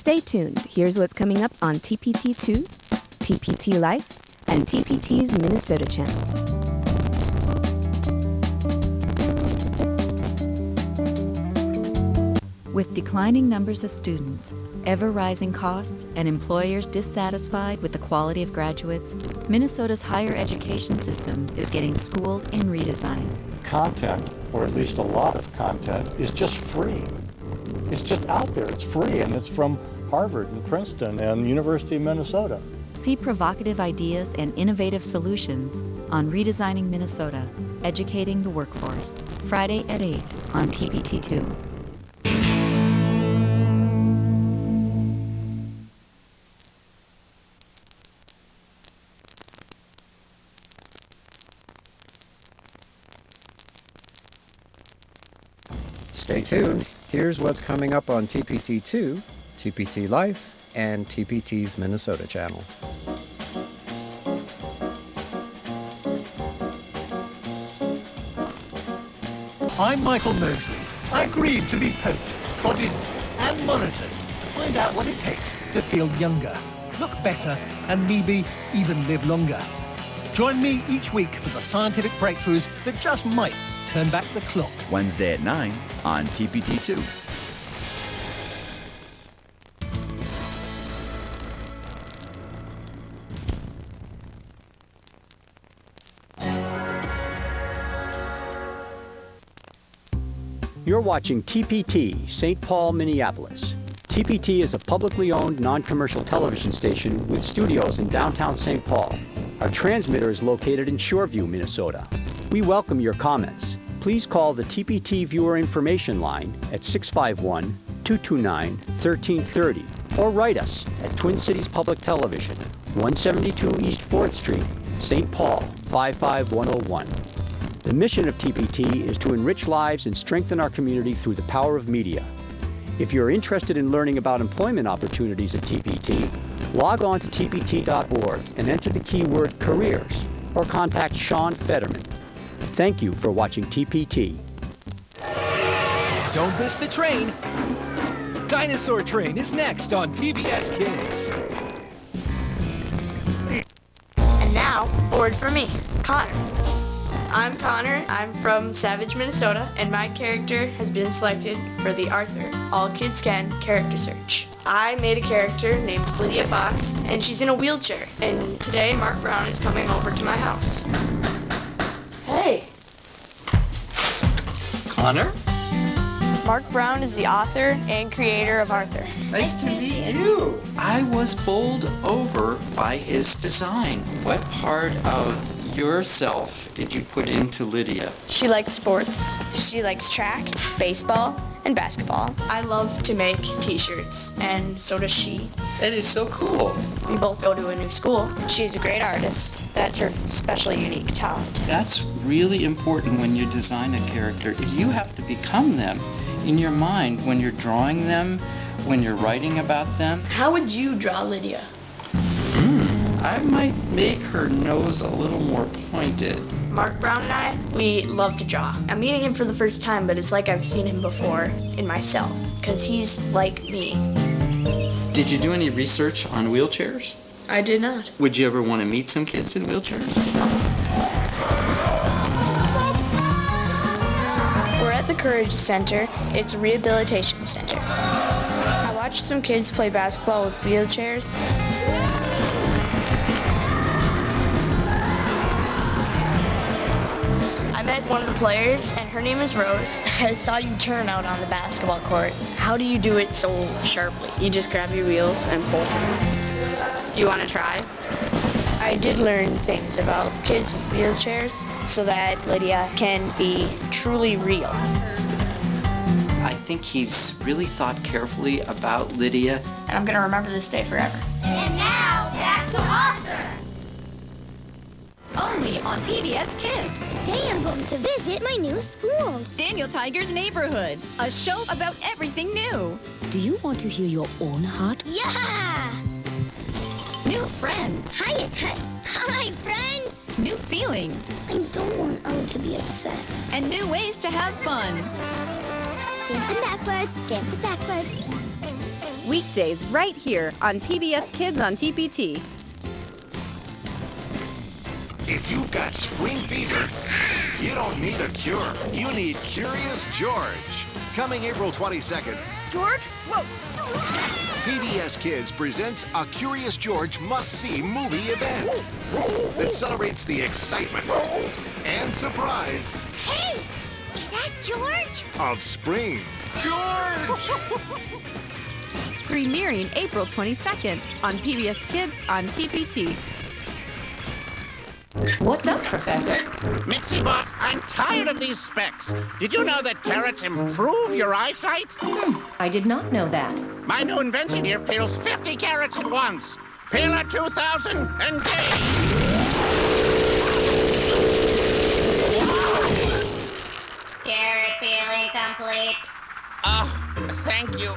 Stay tuned. Here's what's coming up on TPT2, TPT Life, and TPT's Minnesota channel. With declining numbers of students, ever-rising costs, and employers dissatisfied with the quality of graduates, Minnesota's higher education system is getting schooled in redesign. Content, or at least a lot of content, is just free. It's just out there. It's free, and it's from Harvard and Princeton and University of Minnesota. See provocative ideas and innovative solutions on Redesigning Minnesota, Educating the Workforce, Friday at 8 on TPT2. Stay tuned. Here's what's coming up on TPT2, TPT Life, and TPT's Minnesota channel. I'm Michael Mosley. I agreed to be poked, prodded, and monitored to find out what it takes to feel younger, look better, and maybe even live longer. Join me each week for the scientific breakthroughs that just might turn back the clock. Wednesday at 9 on TPT2. You're watching TPT, St. Paul, Minneapolis. TPT is a publicly owned, non-commercial television station with studios in downtown St. Paul. Our transmitter is located in Shoreview, Minnesota. We welcome your comments. Please call the TPT viewer information line at 651-229-1330 or write us at Twin Cities Public Television, 172 East 4th Street, St. Paul, 55101. The mission of TPT is to enrich lives and strengthen our community through the power of media. If you're interested in learning about employment opportunities at TPT, log on to tpt.org and enter the keyword careers or contact Sean Fetterman. Thank you for watching TPT. Don't miss the train. Dinosaur Train is next on PBS Kids. And now, board for me, Connor. I'm Connor. I'm from Savage, Minnesota, and my character has been selected for the Arthur All Kids Can character search. I made a character named Lydia Fox, and she's in a wheelchair. And today, Mark Brown is coming over to my house. Hey. Connor? Mark Brown is the author and creator of Arthur. Nice to meet you. I was bowled over by his design. What part of yourself did you put into Lydia? She likes sports. She likes track, baseball, and basketball. I love to make t-shirts, and so does she. That is so cool. We both go to a new school. She's a great artist. That's her special, unique talent. That's really important when you design a character, is you have to become them in your mind when you're drawing them, when you're writing about them. How would you draw Lydia? I might make her nose a little more pointed. Mark Brown and I, we love to draw. I'm meeting him for the first time, but it's like I've seen him before in myself, because he's like me. Did you do any research on wheelchairs? I did not. Would you ever want to meet some kids in wheelchairs? We're at the Courage Center. It's a rehabilitation center. I watched some kids play basketball with wheelchairs. I met one of the players, and her name is Rose. I saw you turn out on the basketball court. How do you do it so sharply? You just grab your wheels and pull. Do you want to try? I did learn things about kids with wheelchairs so that Lydia can be truly real. I think he's really thought carefully about Lydia. And I'm going to remember this day forever. And now, back to Arthur. Only on PBS Kids. Today I'm going to visit my new school. Daniel Tiger's Neighborhood. A show about everything new. Do you want to hear your own heart? Yeah! New friends. Hi, Hi, friends. New feelings. I don't want Owen to be upset. And new ways to have fun. Dancing backwards, dancing backwards. Weekdays right here on PBS Kids on TPT. If you've got spring fever, you don't need a cure. You need Curious George. Coming April 22nd, George? Whoa! PBS Kids presents a Curious George must-see movie event that celebrates the excitement and surprise Hey! Is that George? of spring. George! Premiering April 22nd on PBS Kids on TPT. What's up, Professor? Mixie-Bot, I'm tired of these specs. Did you know that carrots improve your eyesight? I did not know that. My new invention here peels 50 carrots at once. Peeler 2000, engage! Carrot peeling complete. Thank you.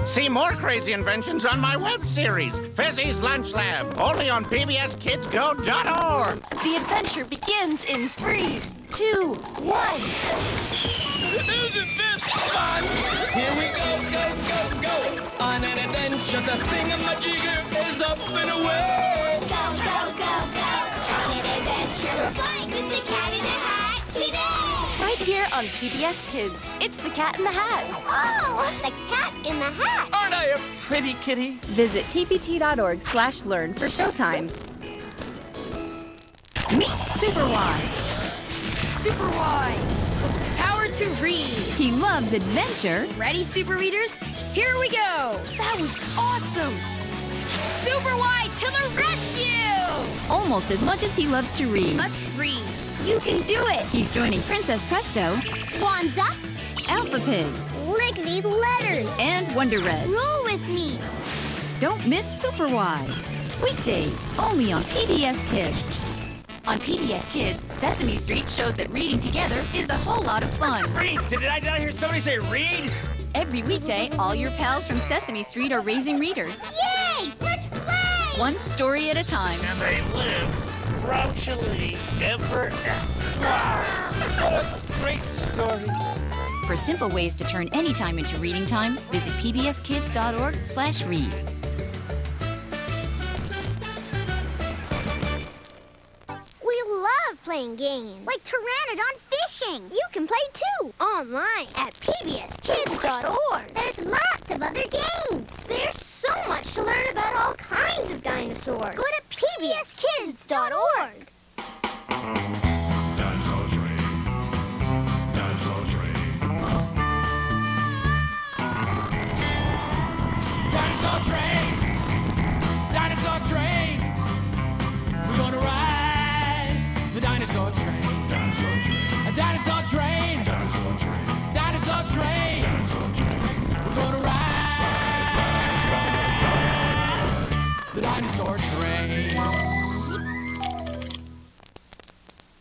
See more crazy inventions on my web series, Fezzi's Lunch Lab, only on PBSKidsGo.org. The adventure begins in 3, 2, 1. Isn't this fun? Here we go, on an adventure. The thingamajigger is up and away. Go, on an adventure. We're flying with the Cat in the Hat today. Right here on PBS Kids. It's the Cat in the Hat. Oh, the Cat in the Hat. Aren't I a pretty kitty? Visit tpt.org/learn for showtimes. Meet Super Y. Super Y. Power to read. He loves adventure. Ready, Super Readers? Here we go. That was awesome. Super Y to the rescue. Almost as much as he loves to read. Let's read. You can do it. He's joining Princess Presto, Kwanzaa. Alpha Pig, Lick these letters. and Wonder Red. Roll with me. Don't miss Super Y. Weekdays, only on PBS Kids. On PBS Kids, Sesame Street shows that reading together is a whole lot of fun. Read! Did I not hear somebody say read? Every weekday, all your pals from Sesame Street are raising readers. Yay! Let's play! One story at a time. And they live grouchily ever after. Great story. For simple ways to turn any time into reading time, visit pbskids.org/read. We love playing games, like Pteranodon Fishing. You can play too, online at pbskids.org. There's lots of other games. There's so much to learn about all kinds of dinosaurs. Go to pbskids.org. Dinosaur Train. Dinosaur Train. Dinosaur train! Dinosaur train! We're gonna ride the dinosaur train. Dinosaur Train. A dinosaur train! Dinosaur Train. Dinosaur train! Dinosaur Train. We're gonna ride the dinosaur train.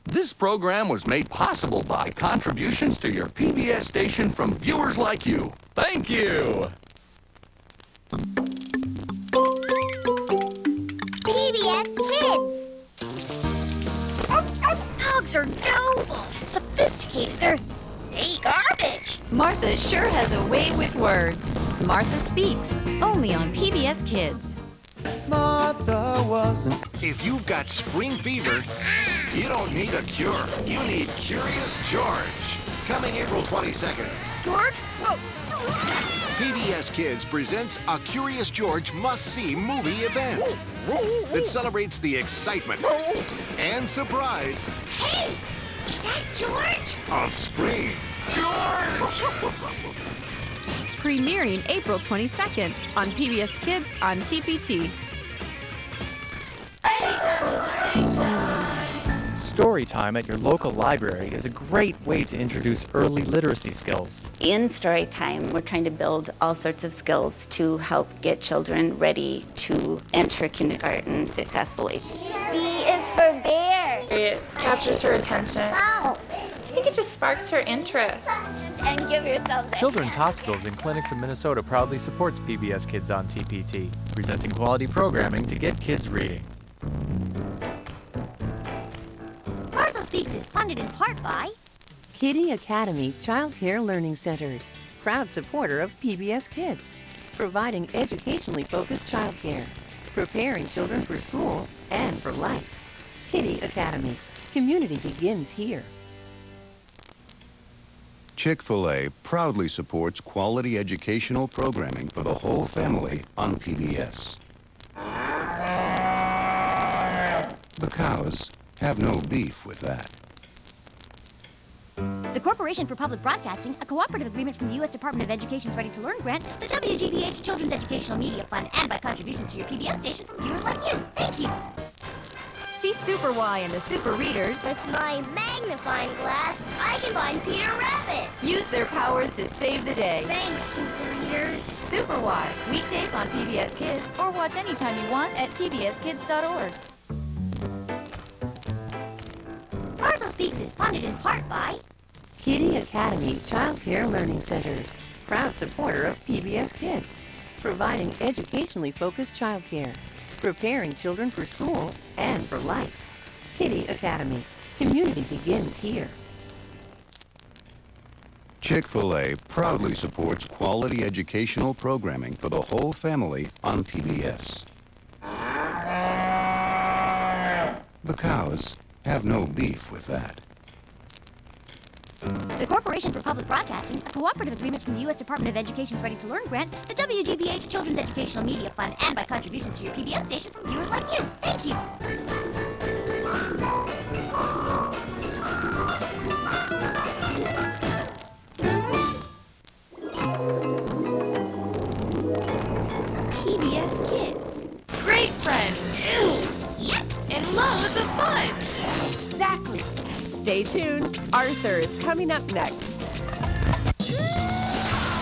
This program was made possible by contributions to your PBS station from viewers like you. Thank you! PBS Kids. Dogs are noble, sophisticated. They're garbage. Martha sure has a way with words. Martha Speaks, only on PBS Kids. Martha wasn't. If you've got spring fever, you don't need a cure. You need Curious George. Coming April 22nd. George? Whoa. PBS Kids presents a Curious George must-see movie event that celebrates the excitement and surprise Hey! Is that George? of spring. Premiering April 22nd on PBS Kids on TPT. Storytime at your local library is a great way to introduce early literacy skills. In Storytime, we're trying to build all sorts of skills to help get children ready to enter kindergarten successfully. B is for bear. It captures her attention. Wow. I think it just sparks her interest. And give yourself that. Children's Hospitals and Clinics of Minnesota proudly supports PBS Kids on TPT, presenting quality programming to get kids reading. Martha Speaks is funded in part by Kitty Academy Child Care Learning Centers, proud supporter of PBS Kids. providing educationally focused childcare, preparing children for school and for life. Kitty Academy. Community begins here. Chick-fil-A proudly supports quality educational programming for the whole family on PBS. The cows have no beef with that. The Corporation for Public Broadcasting, a cooperative agreement from the U.S. Department of Education's Ready to Learn grant, the WGBH Children's Educational Media Fund, and by contributions to your PBS station from viewers like you. Thank you. See Super Y and the Super Readers. With my magnifying glass, I can find Peter Rabbit. Use their powers to save the day. Thanks, Super Readers. Super Y, weekdays on PBS Kids. Or watch anytime you want at PBSKids.org. Martha Speaks is funded in part by Kitty Academy Child Care Learning Centers, proud supporter of PBS Kids, providing educationally focused childcare, preparing children for school and for life. Kitty Academy. Community begins here. Chick-fil-A proudly supports quality educational programming for the whole family on PBS. The cows have no beef with that. The Corporation for Public Broadcasting, a cooperative agreement from the U.S. Department of Education's Ready to Learn grant, the WGBH Children's Educational Media Fund, and by contributions to your PBS station from viewers like you. Thank you. PBS Kids. Great friends. Yep. And loads of fun. Exactly. Stay tuned. Arthur is coming up next.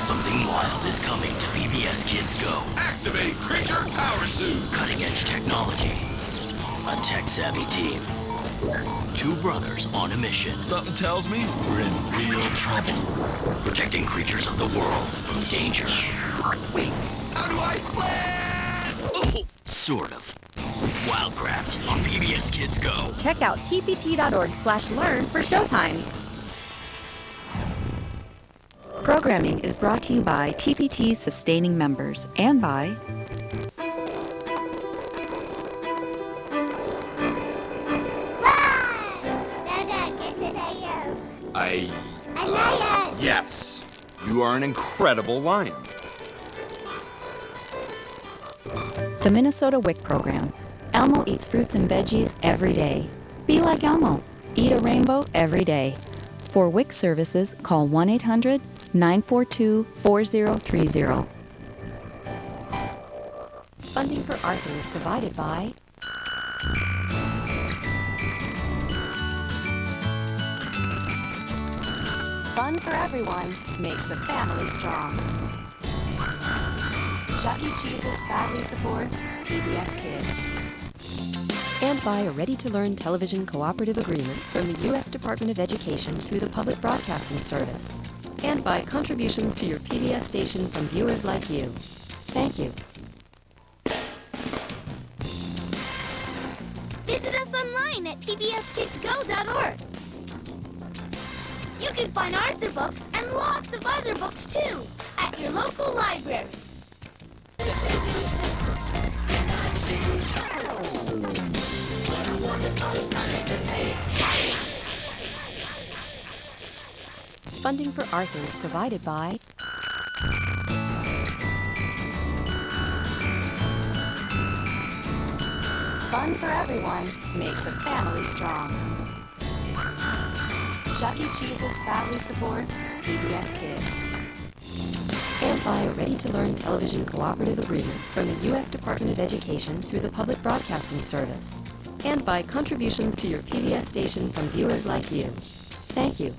Something wild is coming to PBS Kids Go. Activate Creature Power Suit. Cutting-edge technology. A tech-savvy team. Two brothers on a mission. Something tells me We're in real trouble. Protecting creatures of the world from danger. Wait, how do I plan? Sort of. Wild Kratts on PBS Kids Go. Check out tpt.org/learn for showtimes. Programming is brought to you by TPT's sustaining members and by I lion. Yes, you are an incredible lion. the Minnesota WIC program. Elmo eats fruits and veggies every day. Be like Elmo. Eat a rainbow every day. For WIC services, call 1-800-942-4030. Funding for Arthur is provided by Fun for everyone makes the family strong. Chuck E. Cheese's proudly supports PBS Kids. And by a ready-to-learn television cooperative agreement from the U.S. Department of Education through the Public Broadcasting Service. And by contributions to your PBS station from viewers like you. Thank you. Visit us online at pbskidsgo.org. You can find Arthur books and lots of other books too at your local library. Funding for Arthur is provided by Fun for everyone makes the family strong. Chuck E. Cheese's proudly supports PBS Kids. And by a ready-to-learn television cooperative agreement from the U.S. Department of Education through the Public Broadcasting Service. And by contributions to your PBS station from viewers like you. Thank you.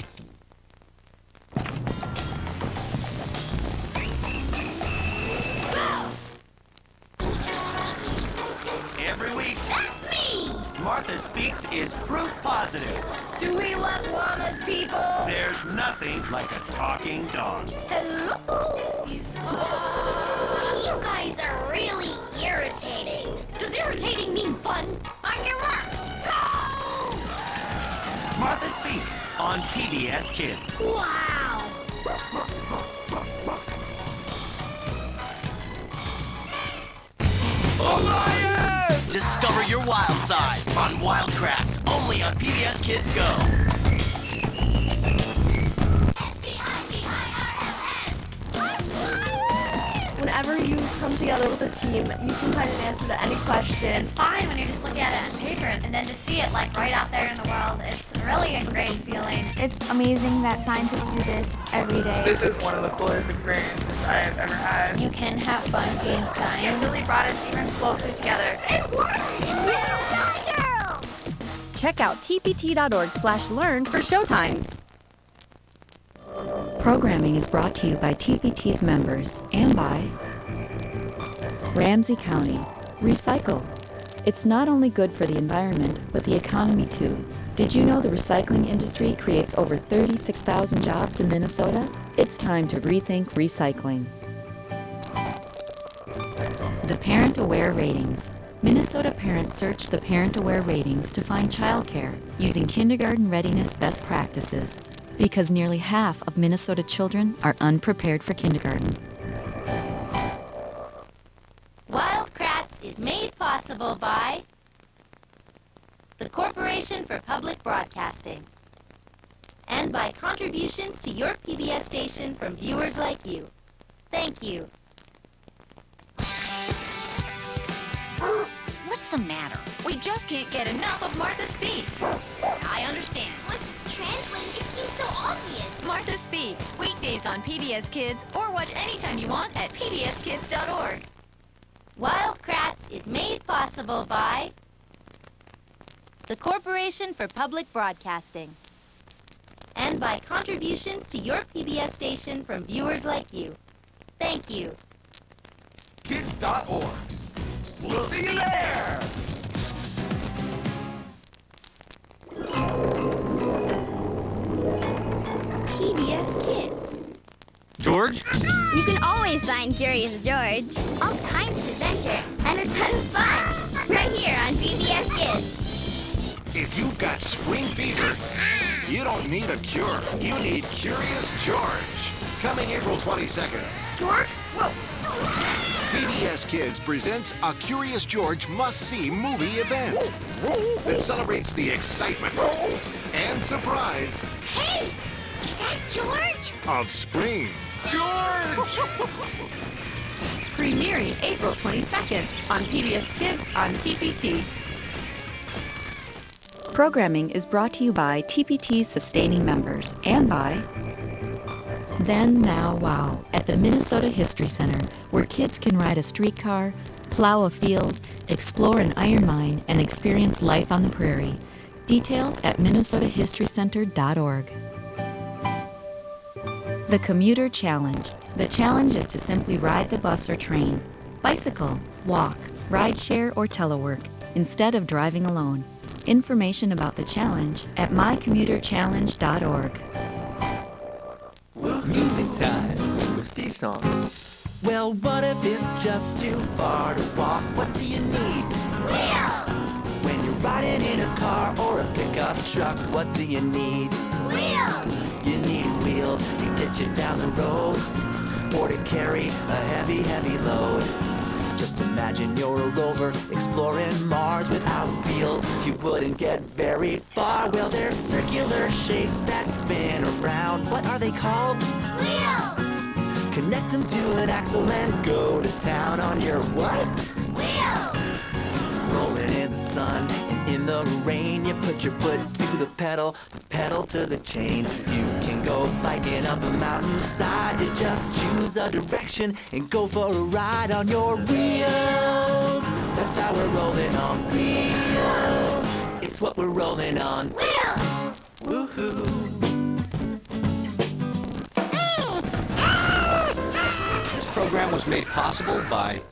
Every week, That's me! Martha Speaks is proof positive. Do we love llamas, people? There's nothing like a talking dog. Hello? You guys are really irritating. Does irritating mean fun? On your mark, go! Martha Speaks on PBS Kids. Wow! only on PBS Kids Go. Whenever you come together with a team, you can find an answer to any question. It's fine when you're just looking at it on paper, and then to see it like right out there in the world, it's really a great feeling. It's amazing that scientists do this every day. This is one of the coolest experiences I have ever had. You can have fun doing science. It really brought us even closer together. Check out tpt.org/learn for showtimes. Programming is brought to you by TPT's members and by Ramsey County. Recycle. It's not only good for the environment, but the economy too. Did you know the recycling industry creates over 36,000 jobs in Minnesota? It's time to rethink recycling. The Parent Aware Ratings. Minnesota parents search the Parent Aware Ratings to find childcare using kindergarten readiness best practices, because nearly half of Minnesota children are unprepared for kindergarten. Wild Kratts is made possible by the Corporation for Public Broadcasting and by contributions to your PBS station from viewers like you. Thank you. What's the matter? We just can't get enough of Martha Speaks. I understand. Once it's translated, it seems so obvious. Martha Speaks, weekdays on PBS Kids, or watch anytime you want at pbskids.org. Wild Kratts is made possible by the Corporation for Public Broadcasting and by contributions to your PBS station from viewers like you. Thank you. Kids.org. We'll see you there! PBS Kids. George? You can always find Curious George. All kinds of adventure and a ton of fun. Right here on PBS Kids. If you've got spring fever, you don't need a cure. You need Curious George. Coming April 22nd. George? Whoa! PBS Kids presents a Curious George must-see movie event that celebrates the excitement and surprise Hey! Is that George? of spring. George! Premiering April 22nd on PBS Kids on TPT. Programming is brought to you by TPT's sustaining members and by Then, Now, Wow at the Minnesota History Center, where kids can ride a streetcar, plow a field, explore an iron mine, and experience life on the prairie. Details at minnesotahistorycenter.org. The Commuter Challenge. The challenge is to simply ride the bus or train, bicycle, walk, rideshare, or telework instead of driving alone. Information about the challenge at mycommuterchallenge.org. Music time with Steve Song. Well, what if it's just too far to walk? What do you need? Wheels! When you're riding in a car or a pickup truck, what do you need? Wheels! You need wheels to get you down the road or to carry a heavy, heavy load. Just imagine you're a rover exploring Mars without wheels. You wouldn't get very far. Well, there's circular shapes that spin around. What are they called? Wheels! Connect them to an axle and go to town on your what? Wheels! Rolling in the sun and in the rain, you put your foot to the pedal to the chain. You can go biking up a mountainside. You just choose a direction and go for a ride on your wheels. That's how we're rolling on wheels. It's what we're rolling on. Wheels! Woohoo! This program was made possible by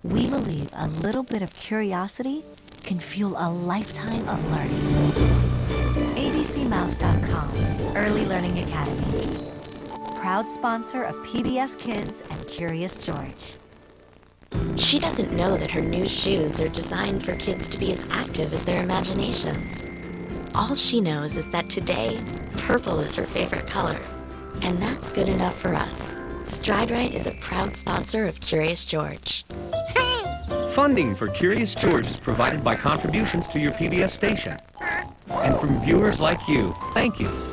We believe a little bit of curiosity can fuel a lifetime of learning. ABCmouse.com, Early Learning Academy. Proud sponsor of PBS Kids and Curious George. She doesn't know that her new shoes are designed for kids to be as active as their imaginations. All she knows is that today, purple is her favorite color. And that's good enough for us. StrideRite is a proud sponsor of Curious George. Funding for Curious George is provided by contributions to your PBS station. And from viewers like you, thank you.